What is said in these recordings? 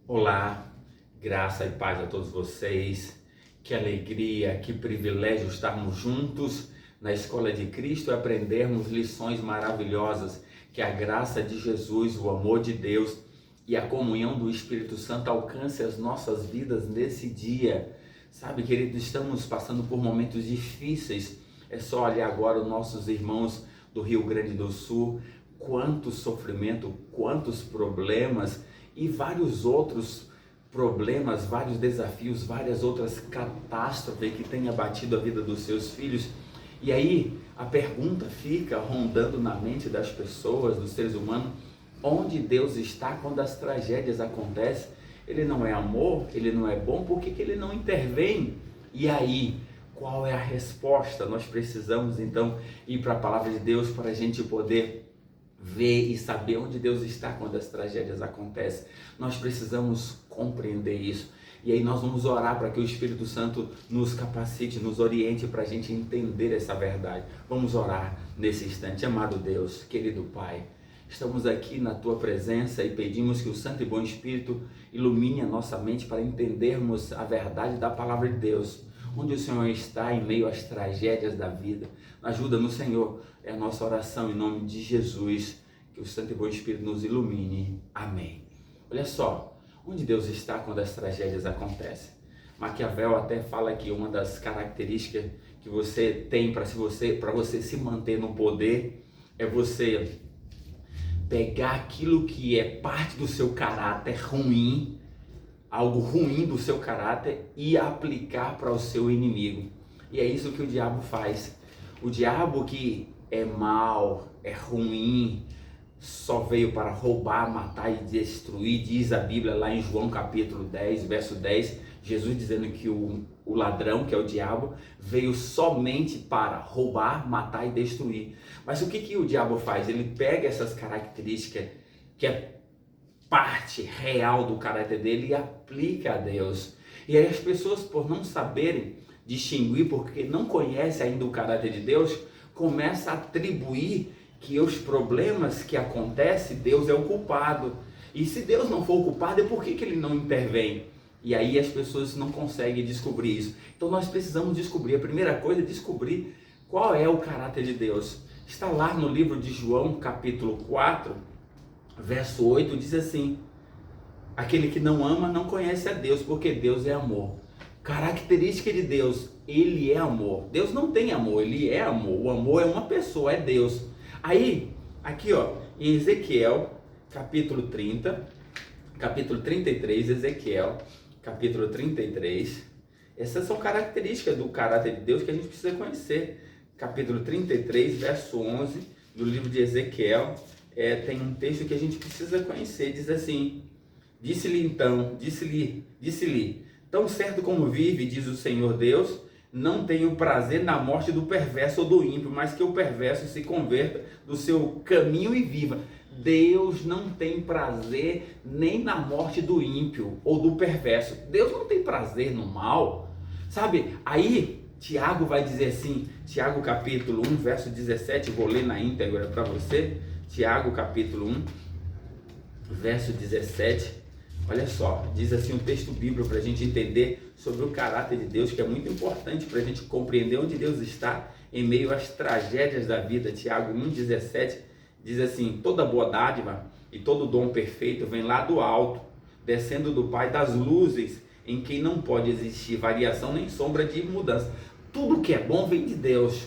Olá, graça e paz a todos vocês. Que alegria, que privilégio estarmos juntos na Escola de Cristo e aprendermos lições maravilhosas. Que a graça de Jesus, o amor de Deus e a comunhão do Espírito Santo alcance as nossas vidas nesse dia. Sabe, queridos, estamos passando por momentos difíceis. É só olhar agora os nossos irmãos do Rio Grande do Sul. Quanto sofrimento, quantos problemas e vários outros problemas, vários desafios, várias outras catástrofes que têm abatido a vida dos seus filhos. E aí a pergunta fica rondando na mente das pessoas, dos seres humanos: onde Deus está quando as tragédias acontecem? Ele não é amor? Ele não é bom? Por que ele não intervém? E aí, qual é a resposta? Nós precisamos então ir para a palavra de Deus para a gente poder ver e saber onde Deus está quando as tragédias acontecem. Nós precisamos compreender isso. E aí nós vamos orar para que o Espírito Santo nos capacite, nos oriente para a gente entender essa verdade. Vamos orar nesse instante. Amado Deus, querido Pai, estamos aqui na Tua presença e pedimos que o Santo e Bom Espírito ilumine a nossa mente para entendermos a verdade da palavra de Deus. Onde o Senhor está em meio às tragédias da vida. Ajuda-nos, Senhor, é a nossa oração em nome de Jesus, que o Santo e Bom Espírito nos ilumine. Amém. Olha só, onde Deus está quando as tragédias acontecem? Maquiavel até fala que uma das características que você tem para você se manter no poder é você pegar aquilo que é parte do seu caráter ruim, algo ruim do seu caráter, e aplicar para o seu inimigo. E é isso que o diabo faz. O diabo, que é mau, é ruim, só veio para roubar, matar e destruir. Diz a Bíblia lá em João capítulo 10, verso 10, Jesus dizendo que o ladrão, que é o diabo, veio somente para roubar, matar e destruir. Mas o que o diabo faz? Ele pega essas características que é parte real do caráter dele e aplica a Deus. E aí as pessoas, por não saberem distinguir, porque não conhecem ainda o caráter de Deus, começam a atribuir que os problemas que acontecem, Deus é o culpado. E se Deus não for o culpado, por que ele não intervém? E aí as pessoas não conseguem descobrir isso. Então nós precisamos descobrir. A primeira coisa é descobrir qual é o caráter de Deus. Está lá no livro de João, capítulo 4, verso 8, diz assim: aquele que não ama não conhece a Deus, porque Deus é amor. Característica de Deus, ele é amor. Deus não tem amor, ele é amor. O amor é uma pessoa, é Deus. Aí, aqui ó, em Ezequiel, capítulo 30, capítulo 33, Ezequiel, capítulo 33, essas são características do caráter de Deus que a gente precisa conhecer. Capítulo 33, verso 11, do livro de Ezequiel, tem um texto que a gente precisa conhecer. Diz assim: disse-lhe, tão certo como vive, diz o Senhor Deus, não tenho prazer na morte do perverso ou do ímpio, mas que o perverso se converta do seu caminho e viva. Deus não tem prazer nem na morte do ímpio ou do perverso. Deus não tem prazer no mal, sabe? Aí Tiago vai dizer assim, Tiago capítulo 1, verso 17, vou ler na íntegra para você. Tiago capítulo 1, verso 17, olha só, diz assim o texto bíblico para a gente entender sobre o caráter de Deus, que é muito importante para a gente compreender onde Deus está em meio às tragédias da vida. Tiago 1,17 diz assim: toda boa dádiva e todo dom perfeito vem lá do alto, descendo do Pai das luzes, em quem não pode existir variação nem sombra de mudança. Tudo que é bom vem de Deus,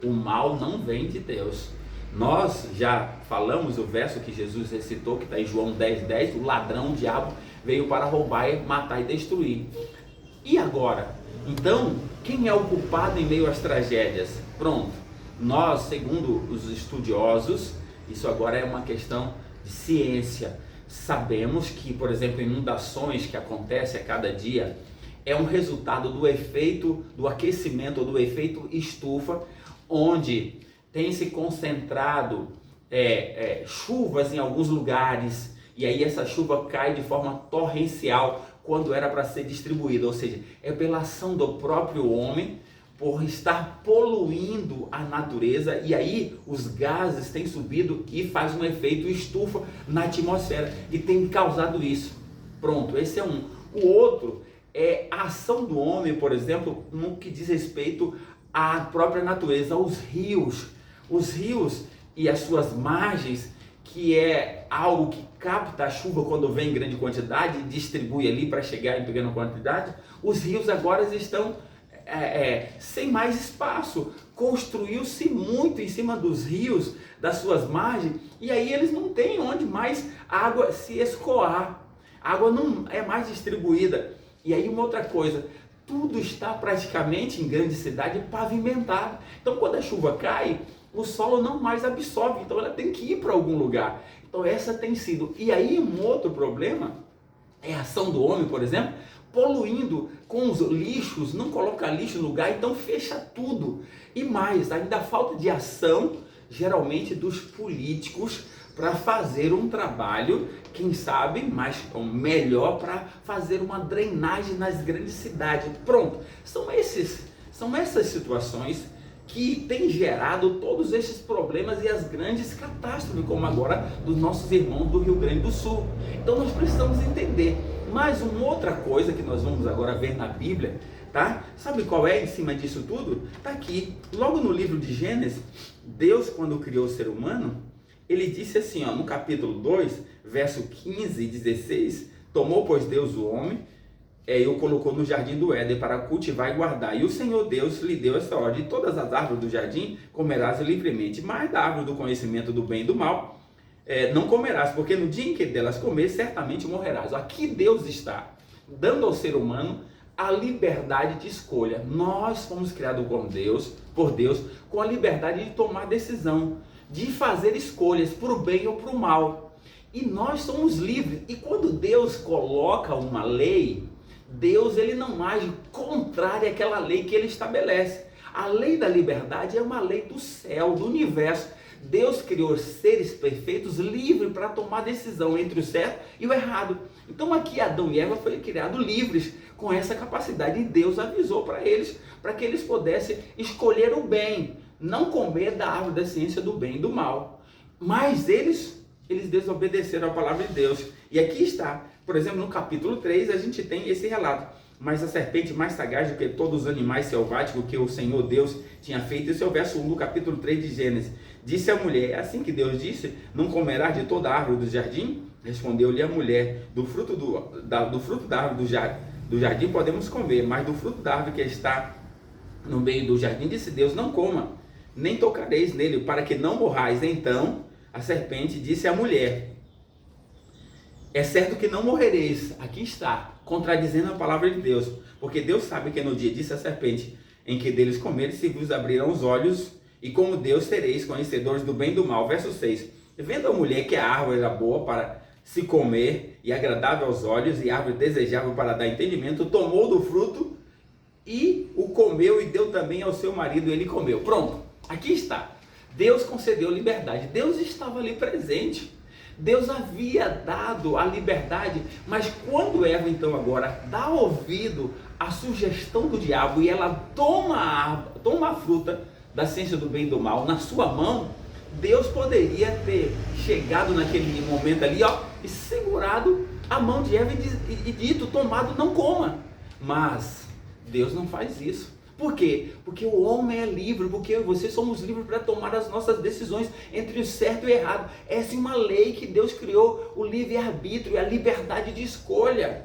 o mal não vem de Deus. Nós já falamos o verso que Jesus recitou, que está em João 10:10, o ladrão, o diabo, veio para roubar, matar e destruir. E agora? Então, quem é o culpado em meio às tragédias? Pronto, nós, segundo os estudiosos, isso agora é uma questão de ciência, sabemos que, por exemplo, inundações que acontecem a cada dia, é um resultado do efeito do aquecimento ou do efeito estufa, onde tem se concentrado chuvas em alguns lugares, e aí essa chuva cai de forma torrencial quando era para ser distribuída, ou seja, é pela ação do próprio homem, por estar poluindo a natureza, e aí os gases têm subido e faz um efeito estufa na atmosfera, e tem causado isso. Pronto, esse é um. O outro é a ação do homem, por exemplo, no que diz respeito à própria natureza, aos rios. Os rios e as suas margens, que é algo que capta a chuva quando vem em grande quantidade e distribui ali para chegar em pequena quantidade. Os rios agora estão sem mais espaço. Construiu-se muito em cima dos rios, das suas margens, e aí eles não têm onde mais a água se escoar. A água não é mais distribuída. E aí uma outra coisa, tudo está praticamente em grande cidade pavimentado. Então quando a chuva cai, o solo não mais absorve, então ela tem que ir para algum lugar. Então essa tem sido. E aí um outro problema é a ação do homem, por exemplo, poluindo com os lixos, não coloca lixo no lugar, então fecha tudo. E mais, ainda falta de ação, geralmente dos políticos, para fazer um trabalho, quem sabe, melhor, para fazer uma drenagem nas grandes cidades. Pronto, são essas situações que têm gerado todos esses problemas e as grandes catástrofes, como agora dos nossos irmãos do Rio Grande do Sul. Então nós precisamos entender. Mas uma outra coisa que nós vamos agora ver na Bíblia, tá? Sabe qual é em cima disso tudo? Está aqui, logo no livro de Gênesis, Deus, quando criou o ser humano, ele disse assim, no capítulo 2, verso 15 e 16, tomou, pois, Deus o homem, e o colocou no jardim do Éden para cultivar e guardar. E o Senhor Deus lhe deu essa ordem: de todas as árvores do jardim comerás livremente, mas da árvore do conhecimento do bem e do mal não comerás, porque no dia em que delas comer, certamente morrerás. Aqui Deus está dando ao ser humano a liberdade de escolha. Nós fomos criados por Deus, com a liberdade de tomar decisão, de fazer escolhas para o bem ou para o mal. E nós somos livres. E quando Deus coloca uma lei, Deus ele não age contrário àquela lei que ele estabelece. A lei da liberdade é uma lei do céu, do universo. Deus criou seres perfeitos, livres para tomar decisão entre o certo e o errado. Então aqui Adão e Eva foram criados livres, com essa capacidade. E Deus avisou para eles, para que eles pudessem escolher o bem, não comer da árvore da ciência do bem e do mal. Mas eles desobedeceram a palavra de Deus. E aqui está, por exemplo, no capítulo 3, a gente tem esse relato. Mas a serpente mais sagaz do que todos os animais selváticos que o Senhor Deus tinha feito. Esse é o verso 1 do capítulo 3 de Gênesis. Disse a mulher: é assim que Deus disse, não comerás de toda a árvore do jardim? Respondeu-lhe a mulher: do fruto da árvore do jardim podemos comer, mas do fruto da árvore que está no meio do jardim, disse Deus, não coma, nem tocareis nele, para que não morrais. Então a serpente disse à mulher: é certo que não morrereis. Aqui está, contradizendo a palavra de Deus, porque Deus sabe que no dia, disse a serpente, em que deles comeres, se vos abrirão os olhos, e como Deus sereis conhecedores do bem e do mal. Verso 6, vendo a mulher que a árvore era boa para se comer, e agradável aos olhos, e árvore desejável para dar entendimento, tomou do fruto, e o comeu, e deu também ao seu marido, e ele comeu. Pronto, aqui está, Deus concedeu liberdade, Deus estava ali presente. Deus havia dado a liberdade, mas quando Eva então agora dá ouvido à sugestão do diabo e ela toma a fruta da ciência do bem e do mal na sua mão, Deus poderia ter chegado naquele momento ali, e segurado a mão de Eva e dito, tomado, não coma. Mas Deus não faz isso. Por quê? Porque o homem é livre, porque eu e você somos livres para tomar as nossas decisões entre o certo e o errado. Essa é uma lei que Deus criou, o livre-arbítrio e a liberdade de escolha.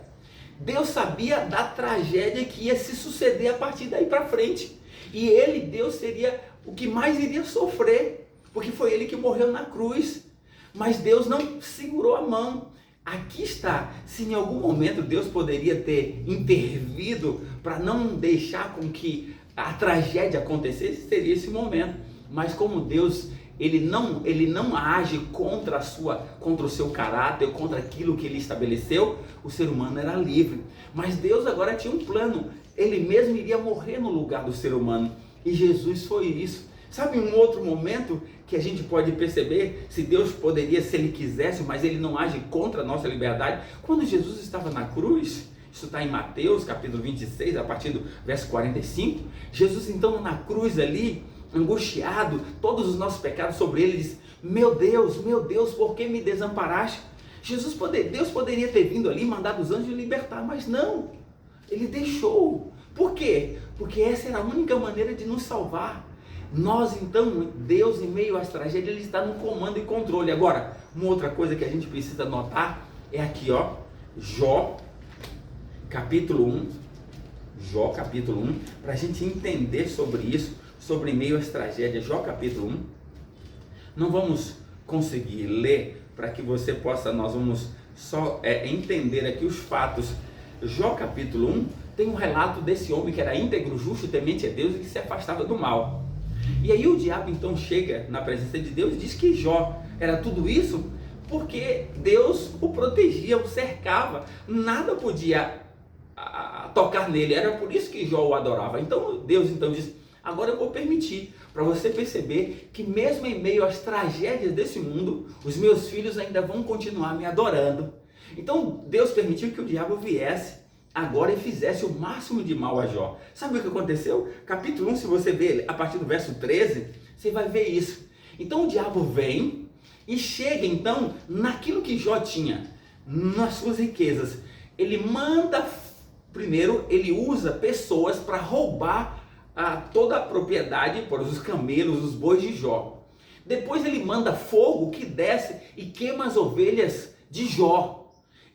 Deus sabia da tragédia que ia se suceder a partir daí para frente. E Deus seria o que mais iria sofrer, porque foi ele que morreu na cruz. Mas Deus não segurou a mão. Aqui está, se em algum momento Deus poderia ter intervido para não deixar com que a tragédia acontecesse, seria esse momento. Mas como Deus, ele não age contra o seu caráter, contra aquilo que ele estabeleceu, o ser humano era livre. Mas Deus agora tinha um plano, ele mesmo iria morrer no lugar do ser humano. E Jesus foi isso. Sabe um outro momento que a gente pode perceber se Deus poderia, se ele quisesse, mas ele não age contra a nossa liberdade? Quando Jesus estava na cruz, isso está em Mateus capítulo 26, a partir do verso 45, Jesus então na cruz ali, angustiado, todos os nossos pecados sobre ele, diz: meu Deus, por que me desamparaste? Deus poderia ter vindo ali e mandado os anjos libertar, mas não, ele deixou. Por quê? Porque essa era a única maneira de nos salvar. Nós então, Deus em meio às tragédias, Ele está no comando e controle. Agora, uma outra coisa que a gente precisa notar é aqui, ó, Jó, capítulo 1, Jó, capítulo 1, para a gente entender sobre isso, sobre em meio às tragédias. Jó, capítulo 1, não vamos conseguir ler para que você possa, nós vamos só entender aqui os fatos. Jó, capítulo 1, tem um relato desse homem que era íntegro, justo, temente a Deus e que se afastava do mal. E aí o diabo então chega na presença de Deus e diz que Jó era tudo isso porque Deus o protegia, o cercava, nada podia tocar nele, era por isso que Jó o adorava. Então Deus então diz, agora eu vou permitir para você perceber que mesmo em meio às tragédias desse mundo, os meus filhos ainda vão continuar me adorando. Então Deus permitiu que o diabo viesse agora e fizesse o máximo de mal a Jó. Sabe o que aconteceu? Capítulo 1, se você ver a partir do verso 13, você vai ver isso. Então o diabo vem e chega então naquilo que Jó tinha, nas suas riquezas. Ele manda, primeiro ele usa pessoas para roubar toda a propriedade, por os camelos, os bois de Jó. Depois ele manda fogo que desce e queima as ovelhas de Jó.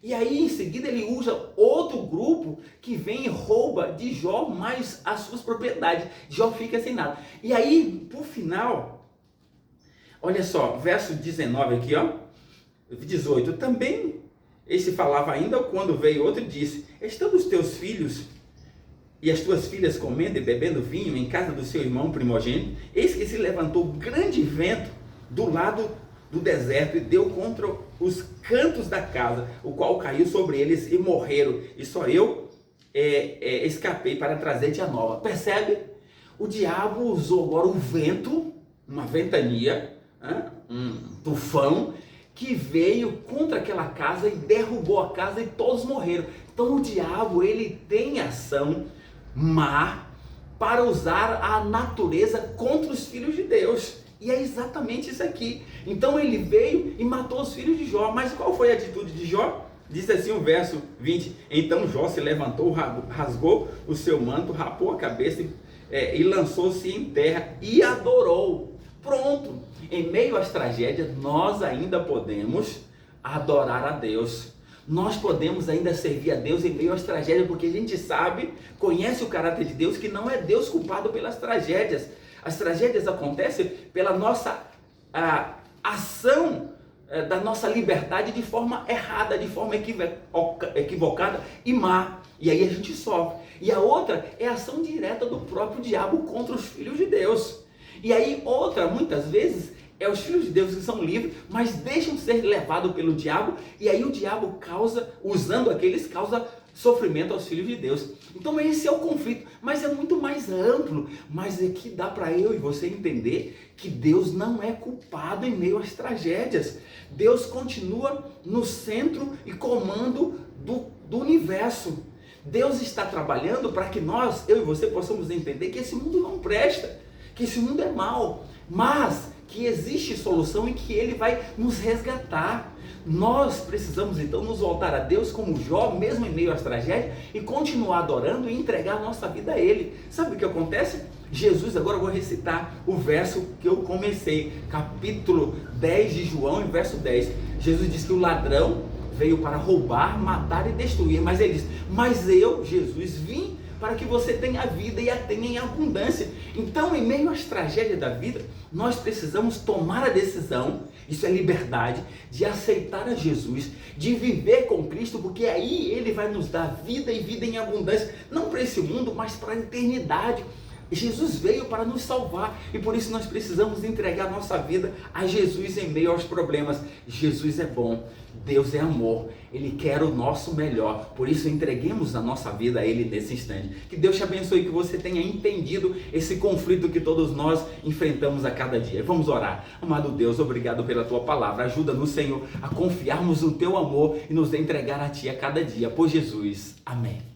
E aí em seguida ele usa outro grupo que vem e rouba de Jó mais as suas propriedades. Jó fica sem nada. E aí, por final, olha só, verso 19 aqui, ó, 18. Também esse falava ainda quando veio outro e disse, estão os teus filhos e as tuas filhas comendo e bebendo vinho em casa do seu irmão primogênito? Eis que se levantou grande vento do lado do deserto e deu contra os cantos da casa, o qual caiu sobre eles e morreram, e só eu escapei para trazer-te a nova. Percebe? O diabo usou agora o vento, uma ventania, um tufão, que veio contra aquela casa e derrubou a casa e todos morreram. Então o diabo, ele tem ação má para usar a natureza contra os filhos de Deus. E é exatamente isso aqui. Então ele veio e matou os filhos de Jó. Mas qual foi a atitude de Jó? Diz assim o verso 20. Então Jó se levantou, rasgou o seu manto, rapou a cabeça e lançou-se em terra e adorou. Pronto. Em meio às tragédias, nós ainda podemos adorar a Deus. Nós podemos ainda servir a Deus em meio às tragédias, porque a gente sabe, conhece o caráter de Deus, que não é Deus culpado pelas tragédias. As tragédias acontecem pela nossa ação da nossa liberdade de forma errada, de forma equivocada e má. E aí a gente sofre. E a outra é a ação direta do próprio diabo contra os filhos de Deus. E aí outra, muitas vezes, é os filhos de Deus que são livres, mas deixam ser levados pelo diabo. E aí o diabo usando aqueles, causa sofrimento aos filhos de Deus. Então esse é o conflito, mas é muito mais amplo, mas é que dá para eu e você entender que Deus não é culpado em meio às tragédias. Deus continua no centro e comando do universo. Deus está trabalhando para que nós, eu e você, possamos entender que esse mundo não presta, que esse mundo é mau, mas que existe solução e que Ele vai nos resgatar. Nós precisamos então nos voltar a Deus como Jó, mesmo em meio às tragédias, e continuar adorando e entregar a nossa vida a Ele. Sabe o que acontece? Jesus, agora eu vou recitar o verso que eu comecei, capítulo 10 de João, verso 10. Jesus diz que o ladrão veio para roubar, matar e destruir, mas ele diz, mas eu, Jesus, vim para que você tenha vida e a tenha em abundância. Então, em meio às tragédias da vida, nós precisamos tomar a decisão, isso é liberdade, de aceitar a Jesus, de viver com Cristo, porque aí Ele vai nos dar vida e vida em abundância, não para esse mundo, mas para a eternidade. Jesus veio para nos salvar e por isso nós precisamos entregar nossa vida a Jesus em meio aos problemas. Jesus é bom, Deus é amor, Ele quer o nosso melhor, por isso entreguemos a nossa vida a Ele nesse instante. Que Deus te abençoe, que você tenha entendido esse conflito que todos nós enfrentamos a cada dia. Vamos orar. Amado Deus, obrigado pela Tua palavra, ajuda-nos, Senhor, a confiarmos no Teu amor e nos entregar a Ti a cada dia, por Jesus, amém.